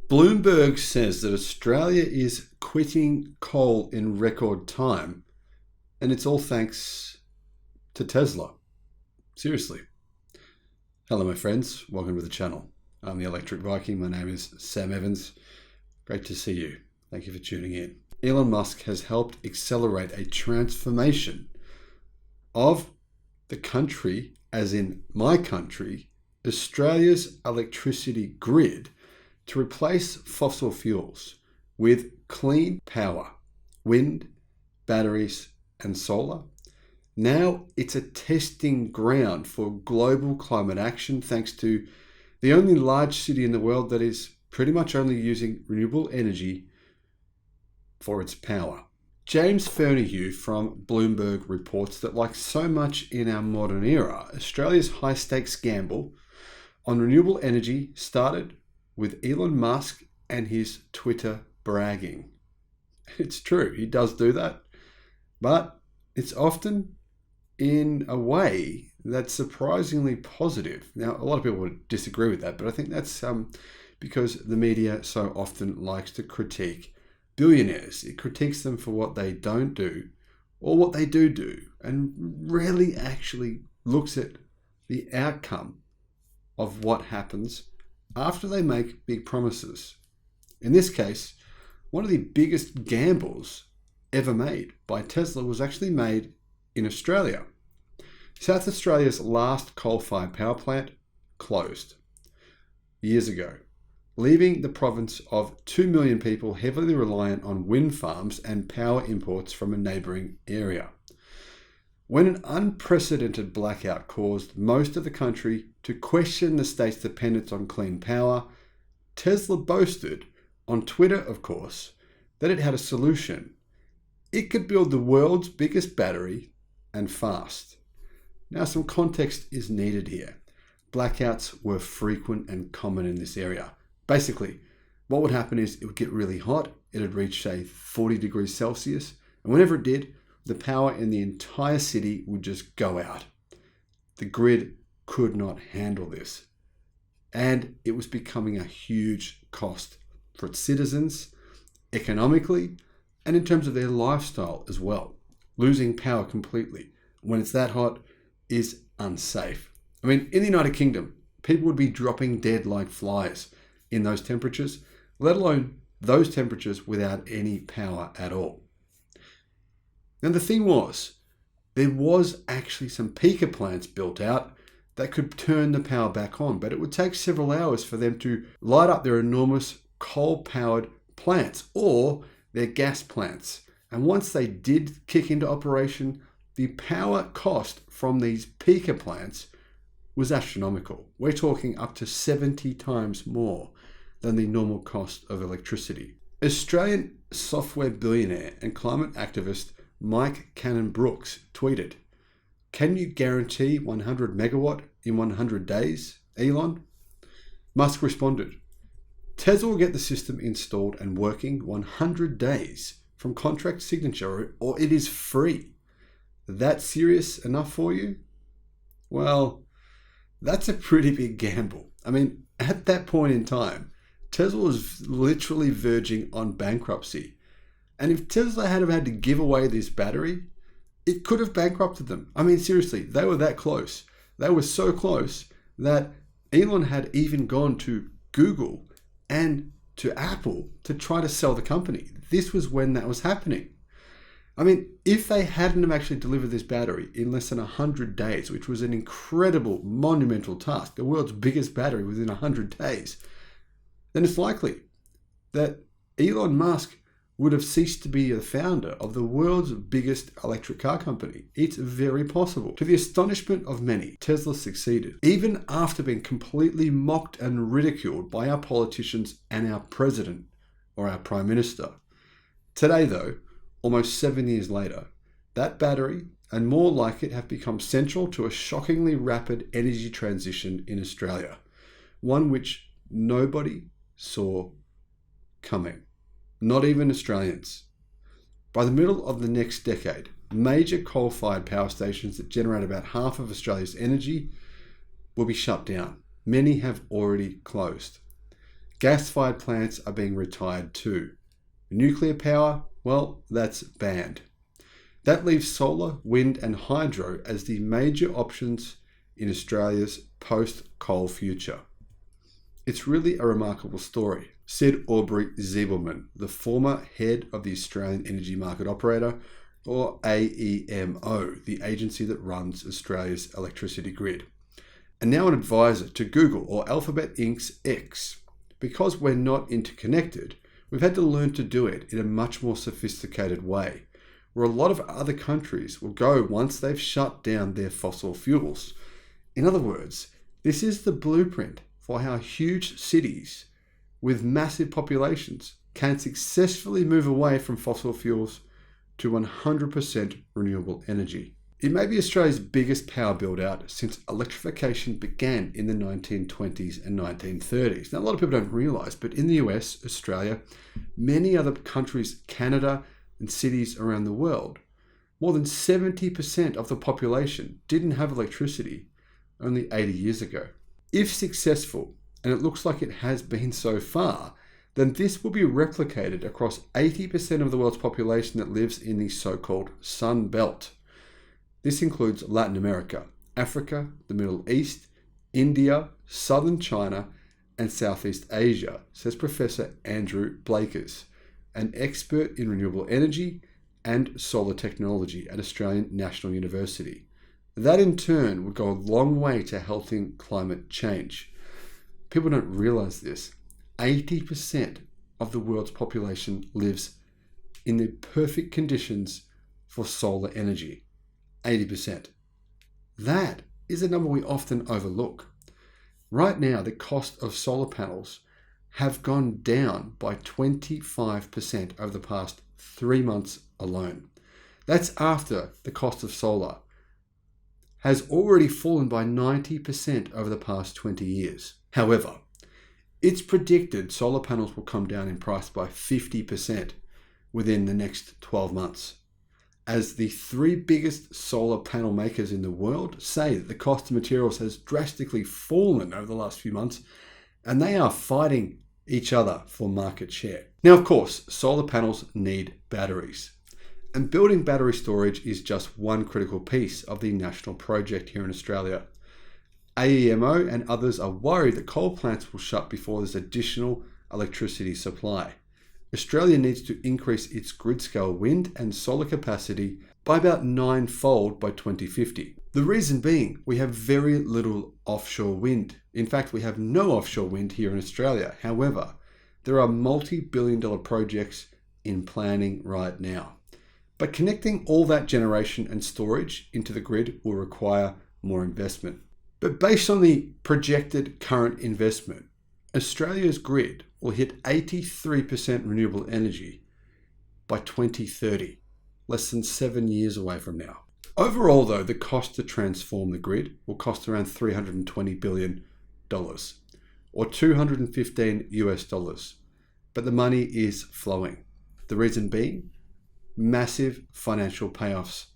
Bloomberg says that Australia is quitting coal in record time, and it's all thanks to Tesla. Seriously. Hello, my friends. Welcome to the channel. I'm the Electric Viking. My name is Sam Evans. Great to see you. Thank you for tuning in. Elon Musk has helped accelerate a transformation of the country, as in my country, Australia's electricity grid, to replace fossil fuels with clean power, wind, batteries, and solar. Now it's a testing ground for global climate action, thanks to the only large city in the world that is pretty much only using renewable energy for its power. James Fernihue from Bloomberg reports that, like so much in our modern era, Australia's high-stakes gamble on renewable energy started with Elon Musk and his Twitter bragging. It's true, he does do that, but it's often in a way that's surprisingly positive. Now, a lot of people would disagree with that, but I think that's because the media so often likes to critique billionaires. It critiques them for what they don't do or what they do, and rarely actually looks at the outcome of what happens after they make big promises. In this case, one of the biggest gambles ever made by Tesla was actually made in Australia. South Australia's last coal-fired power plant closed years ago, leaving the province of 2 million people heavily reliant on wind farms and power imports from a neighbouring area. When an unprecedented blackout caused most of the country to question the state's dependence on clean power, Tesla boasted, on Twitter of course, that it had a solution. It could build the world's biggest battery, and fast. Now, some context is needed here. Blackouts were frequent and common in this area. Basically, what would happen is it would get really hot, it would reach, say, 40 degrees Celsius, and whenever it did, the power in the entire city would just go out. The grid could not handle this, and it was becoming a huge cost for its citizens, economically, and in terms of their lifestyle as well. Losing power completely when it's that hot is unsafe. I mean, in the United Kingdom, people would be dropping dead like flies in those temperatures, let alone those temperatures without any power at all. Now, the thing was, there was actually some peaker plants built out that could turn the power back on, but it would take several hours for them to light up their enormous coal-powered plants or their gas plants. And once they did kick into operation, the power cost from these peaker plants was astronomical. We're talking up to 70 times more than the normal cost of electricity. Australian software billionaire and climate activist Mike Cannon-Brookes tweeted, "Can you guarantee 100 megawatt in 100 days, Elon?" Musk responded, "Tesla will get the system installed and working 100 days from contract signature, or it is free. That serious enough for you?" Well, that's a pretty big gamble. I mean, at that point in time, Tesla was literally verging on bankruptcy. And if Tesla had had to give away this battery, it could have bankrupted them. I mean, seriously, they were that close. They were so close that Elon had even gone to Google and to Apple to try to sell the company. This was when that was happening. I mean, if they hadn't have actually delivered this battery in less than 100 days, which was an incredible, monumental task, the world's biggest battery within 100 days, then it's likely that Elon Musk would have ceased to be the founder of the world's biggest electric car company. It's very possible. To the astonishment of many, Tesla succeeded, even after being completely mocked and ridiculed by our politicians and our president or our prime minister. Today, though, almost 7 years later, that battery and more like it have become central to a shockingly rapid energy transition in Australia, one which nobody saw coming. Not even Australians. By the middle of the next decade, major coal-fired power stations that generate about half of Australia's energy will be shut down. Many have already closed. Gas-fired plants are being retired too. Nuclear power, well, that's banned. That leaves solar, wind and hydro as the major options in Australia's post-coal future. It's really a remarkable story, said Aubrey Zibelman, the former head of the Australian Energy Market Operator, or AEMO, the agency that runs Australia's electricity grid, and now an advisor to Google or Alphabet Inc.'s X. Because we're not interconnected, we've had to learn to do it in a much more sophisticated way, where a lot of other countries will go once they've shut down their fossil fuels. In other words, this is the blueprint for how huge cities with massive populations can successfully move away from fossil fuels to 100% renewable energy. It may be Australia's biggest power build-out since electrification began in the 1920s and 1930s. Now, a lot of people don't realise, but in the US, Australia, many other countries, Canada, and cities around the world, more than 70% of the population didn't have electricity only 80 years ago. If successful, and it looks like it has been so far, then this will be replicated across 80% of the world's population that lives in the so-called Sun Belt. This includes Latin America, Africa, the Middle East, India, southern China, and Southeast Asia, says Professor Andrew Blakers, an expert in renewable energy and solar technology at Australian National University. That in turn would go a long way to halting climate change. People don't realise this. 80% of the world's population lives in the perfect conditions for solar energy. 80%. That is a number we often overlook. Right now, the cost of solar panels have gone down by 25% over the past 3 months alone. That's after the cost of solar has already fallen by 90% over the past 20 years. However, it's predicted solar panels will come down in price by 50% within the next 12 months. As the 3 biggest solar panel makers in the world say that the cost of materials has drastically fallen over the last few months, and they are fighting each other for market share. Now, of course, solar panels need batteries. And building battery storage is just one critical piece of the national project here in Australia. AEMO and others are worried that coal plants will shut before there's additional electricity supply. Australia needs to increase its grid-scale wind and solar capacity by about 9-fold by 2050. The reason being, we have very little offshore wind. In fact, we have no offshore wind here in Australia. However, there are multi-billion-dollar projects in planning right now. But connecting all that generation and storage into the grid will require more investment. But based on the projected current investment, Australia's grid will hit 83% renewable energy by 2030, less than 7 years away from now. Overall, though, the cost to transform the grid will cost around $320 billion, or $215 US. But the money is flowing. The reason being, massive financial payoffs.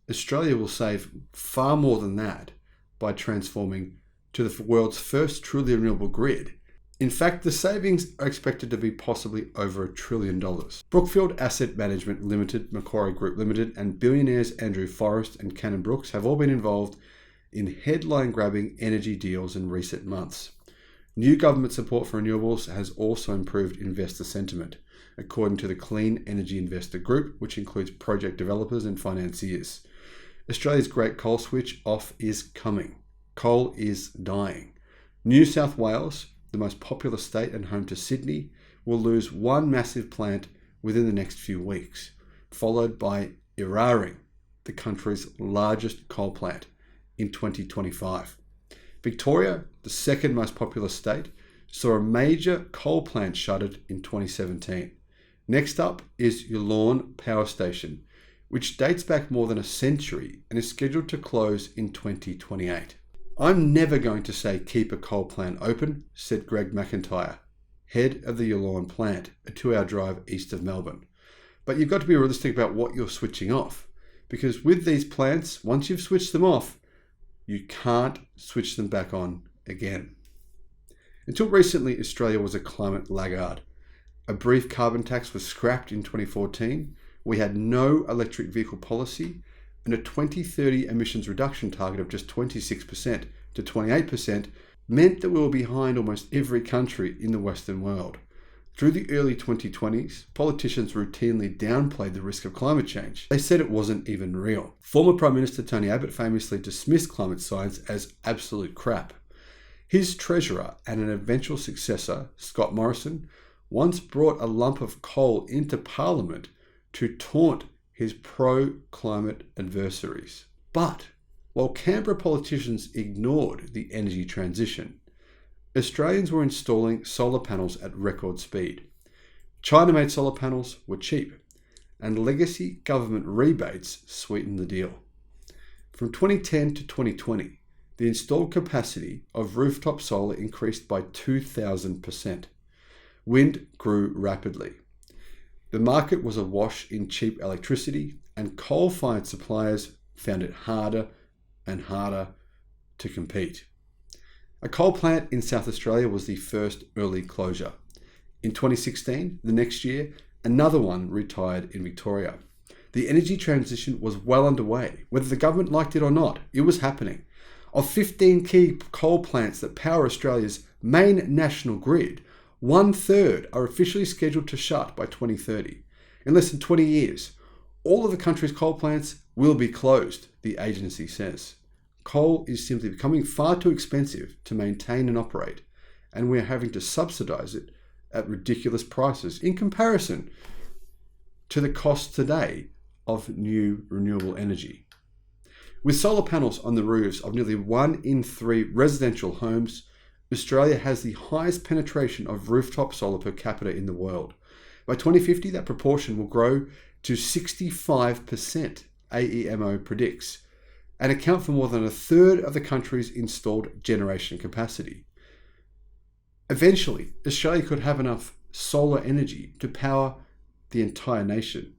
Australia will save far more than that by transforming to the world's first truly renewable grid. In fact, the savings are expected to be possibly over $1 trillion. Brookfield Asset Management Limited, Macquarie Group Limited, and billionaires Andrew Forrest and Cannon Brooks have all been involved in headline-grabbing energy deals in recent months. New government support for renewables has also improved investor sentiment, according to the Clean Energy Investor Group, which includes project developers and financiers. Australia's great coal switch off is coming. Coal is dying. New South Wales, the most populous state and home to Sydney, will lose one massive plant within the next few weeks, followed by Eraring, the country's largest coal plant, in 2025. Victoria, the second most populous state, saw a major coal plant shuttered in 2017. Next up is Yallourn Power Station, which dates back more than a century and is scheduled to close in 2028. I'm never going to say keep a coal plant open, said Greg McIntyre, head of the Yallourn plant, a 2-hour drive east of Melbourne. But you've got to be realistic about what you're switching off, because with these plants, once you've switched them off, you can't switch them back on again. Until recently, Australia was a climate laggard. A brief carbon tax was scrapped in 2014. We had no electric vehicle policy, and a 2030 emissions reduction target of just 26% to 28% meant that we were behind almost every country in the Western world. Through the early 2020s, politicians routinely downplayed the risk of climate change. They said it wasn't even real. Former Prime Minister Tony Abbott famously dismissed climate science as absolute crap. His treasurer and an eventual successor, Scott Morrison, once brought a lump of coal into Parliament to taunt his pro-climate adversaries. But while Canberra politicians ignored the energy transition, Australians were installing solar panels at record speed. China-made solar panels were cheap, and legacy government rebates sweetened the deal. From 2010 to 2020, the installed capacity of rooftop solar increased by 2,000%. Wind grew rapidly. The market was awash in cheap electricity, and coal-fired suppliers found it harder and harder to compete. A coal plant in South Australia was the first early closure. In 2016, the next year, another one retired in Victoria. The energy transition was well underway. Whether the government liked it or not, it was happening. Of 15 key coal plants that power Australia's main national grid, 1/3 are officially scheduled to shut by 2030. In less than 20 years, all of the country's coal plants will be closed, the agency says. Coal is simply becoming far too expensive to maintain and operate, and we're having to subsidize it at ridiculous prices in comparison to the cost today of new renewable energy. With solar panels on the roofs of nearly 1 in 3 residential homes, Australia has the highest penetration of rooftop solar per capita in the world. By 2050, that proportion will grow to 65%, AEMO predicts, and account for more than 1/3 of the country's installed generation capacity. Eventually, Australia could have enough solar energy to power the entire nation.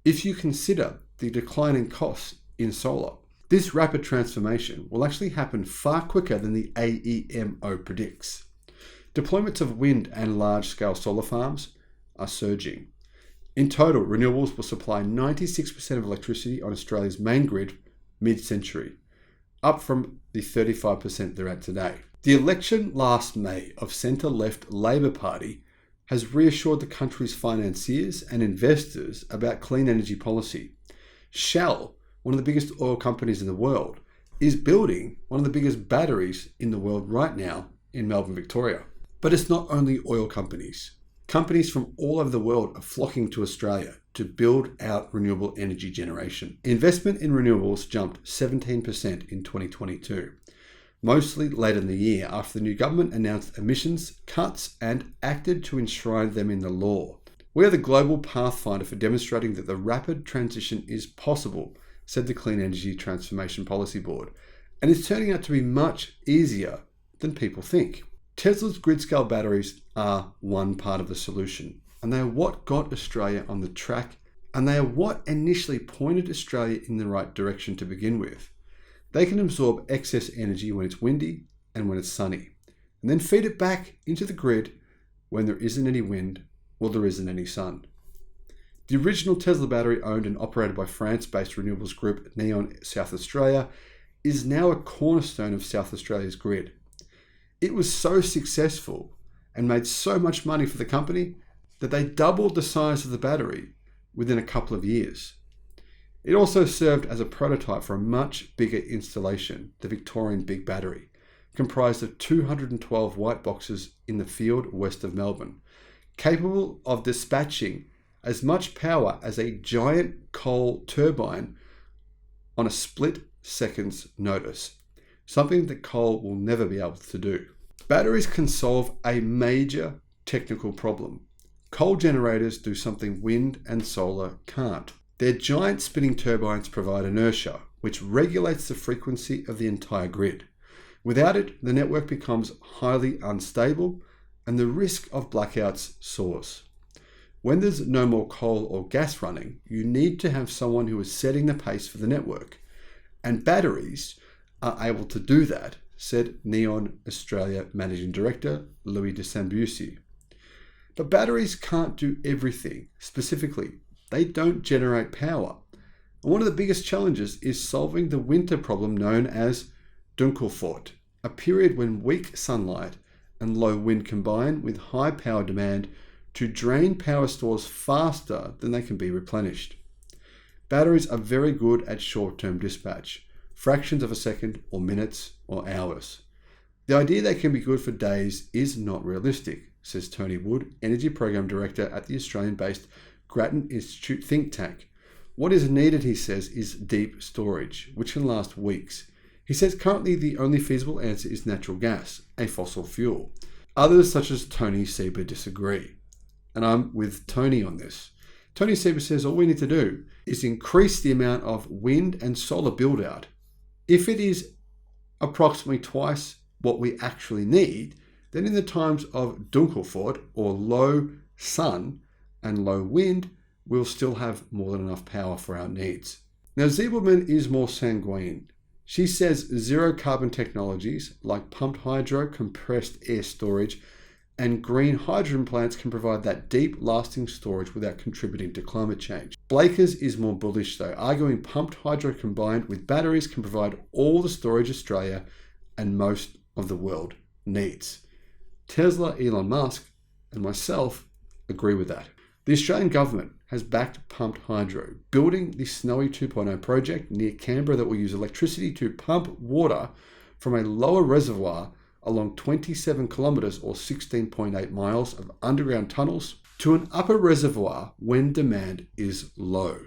If you consider the declining costs in solar, this rapid transformation will actually happen far quicker than the AEMO predicts. Deployments of wind and large-scale solar farms are surging. In total, renewables will supply 96% of electricity on Australia's main grid mid-century, up from the 35% they're at today. The election last May of centre-left Labor Party has reassured the country's financiers and investors about clean energy policy. Shell, one of the biggest oil companies in the world, is building one of the biggest batteries in the world right now in Melbourne, Victoria. But it's not only oil companies. Companies from all over the world are flocking to Australia to build out renewable energy generation. Investment in renewables jumped 17% in 2022, mostly late in the year after the new government announced emissions cuts and acted to enshrine them in the law. We are the global pathfinder for demonstrating that the rapid transition is possible, said the Clean Energy Transformation Policy Board, and it's turning out to be much easier than people think. Tesla's grid-scale batteries are one part of the solution, and they are what got Australia on the track, and they are what initially pointed Australia in the right direction to begin with. They can absorb excess energy when it's windy and when it's sunny, and then feed it back into the grid when there isn't any wind or there isn't any sun. The original Tesla battery, owned and operated by France-based renewables group Neon South Australia, is now a cornerstone of South Australia's grid. It was so successful and made so much money for the company that they doubled the size of the battery within a couple of years. It also served as a prototype for a much bigger installation, the Victorian Big Battery, comprised of 212 white boxes in the field west of Melbourne, capable of dispatching as much power as a giant coal turbine on a split second's notice, something that coal will never be able to do. Batteries can solve a major technical problem. Coal generators do something wind and solar can't. Their giant spinning turbines provide inertia, which regulates the frequency of the entire grid. Without it, the network becomes highly unstable and the risk of blackouts soars. When there's no more coal or gas running, you need to have someone who is setting the pace for the network. And batteries are able to do that said Neon Australia Managing Director Louis de Sambucy. But batteries can't do everything. Specifically, they don't generate power. And one of the biggest challenges is solving the winter problem known as Dunkelfort, a period when weak sunlight and low wind combine with high power demand to drain power stores faster than they can be replenished. Batteries are very good at short-term dispatch, fractions of a second or minutes or hours. The idea they can be good for days is not realistic, says Tony Wood, Energy Program Director at the Australian-based Grattan Institute think tank. What is needed, he says, is deep storage, which can last weeks. He says currently the only feasible answer is natural gas, a fossil fuel. Others, such as Tony Sieber, disagree. And I'm with Tony on this. Tony Sieber says all we need to do is increase the amount of wind and solar build-out. If it is approximately twice what we actually need, then in the times of Dunkelfort, or low sun and low wind, we'll still have more than enough power for our needs. Now, Zieberman is more sanguine. She says zero carbon technologies like pumped hydro, compressed air storage, and green hydrogen plants can provide that deep, lasting storage without contributing to climate change. Blakers is more bullish though, arguing pumped hydro combined with batteries can provide all the storage Australia and most of the world needs. Tesla, Elon Musk, and myself agree with that. The Australian government has backed pumped hydro, building the Snowy 2.0 project near Canberra that will use electricity to pump water from a lower reservoir along 27 kilometres or 16.8 miles of underground tunnels to an upper reservoir when demand is low.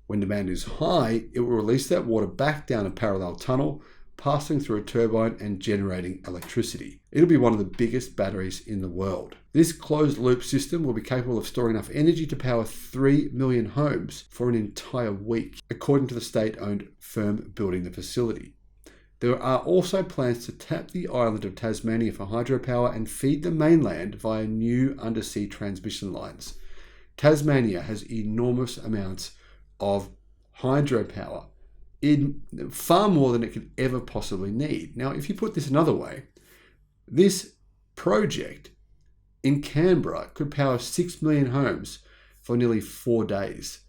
When demand is high, it will release that water back down a parallel tunnel, passing through a turbine and generating electricity. It'll be one of the biggest batteries in the world. This closed-loop system will be capable of storing enough energy to power 3 million homes for an entire week, according to the state-owned firm building the facility. There are also plans to tap the island of Tasmania for hydropower and feed the mainland via new undersea transmission lines. Tasmania has enormous amounts of hydropower, far more than it could ever possibly need. Now, if you put this another way, this project in Canberra could power 6 million homes for nearly 4 days.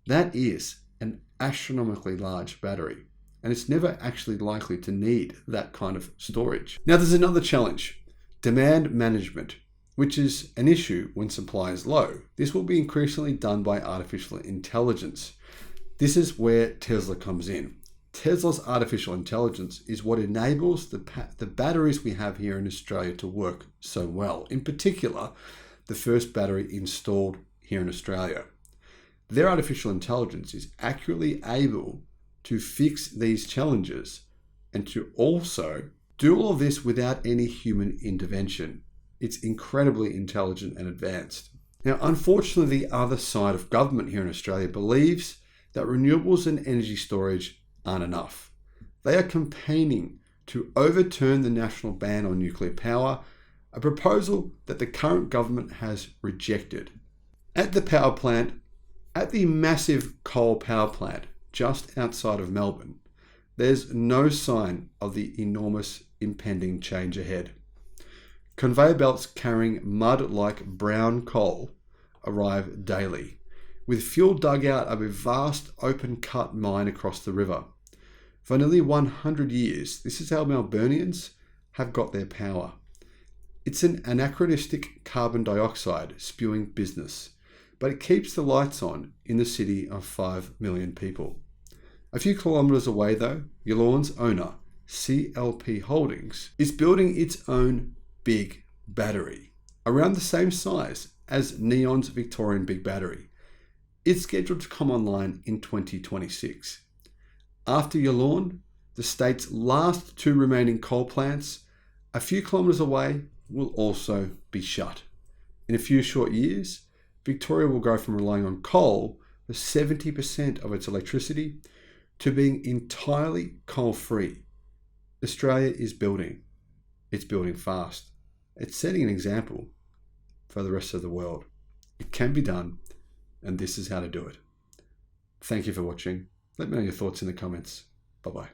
That is an astronomically large battery, and it's never actually likely to need that kind of storage. Now, there's another challenge, demand management, which is an issue when supply is low. This will be increasingly done by artificial intelligence. This is where Tesla comes in. Tesla's artificial intelligence is what enables the batteries we have here in Australia to work so well. In particular, the first battery installed here in Australia. Their artificial intelligence is accurately able to fix these challenges and to also do all of this without any human intervention. It's incredibly intelligent and advanced. Now, unfortunately, the other side of government here in Australia believes that renewables and energy storage aren't enough. They are campaigning to overturn the national ban on nuclear power, a proposal that the current government has rejected. At the massive coal power plant just outside of Melbourne, there's no sign of the enormous impending change ahead. Conveyor belts carrying mud-like brown coal arrive daily, with fuel dug out of a vast open-cut mine across the river. For nearly 100 years, this is how Melburnians have got their power. It's an anachronistic carbon dioxide spewing business, but it keeps the lights on in the city of 5 million people. A few kilometres away though, Yallourn's owner, CLP Holdings, is building its own big battery, around the same size as Neon's Victorian Big Battery. It's scheduled to come online in 2026. After Yallourn, the state's last 2 remaining coal plants, a few kilometres away, will also be shut. In a few short years, Victoria will go from relying on coal for 70% of its electricity to being entirely coal-free. Australia is building. It's building fast. It's setting an example for the rest of the world. It can be done, and this is how to do it. Thank you for watching. Let me know your thoughts in the comments. Bye-bye.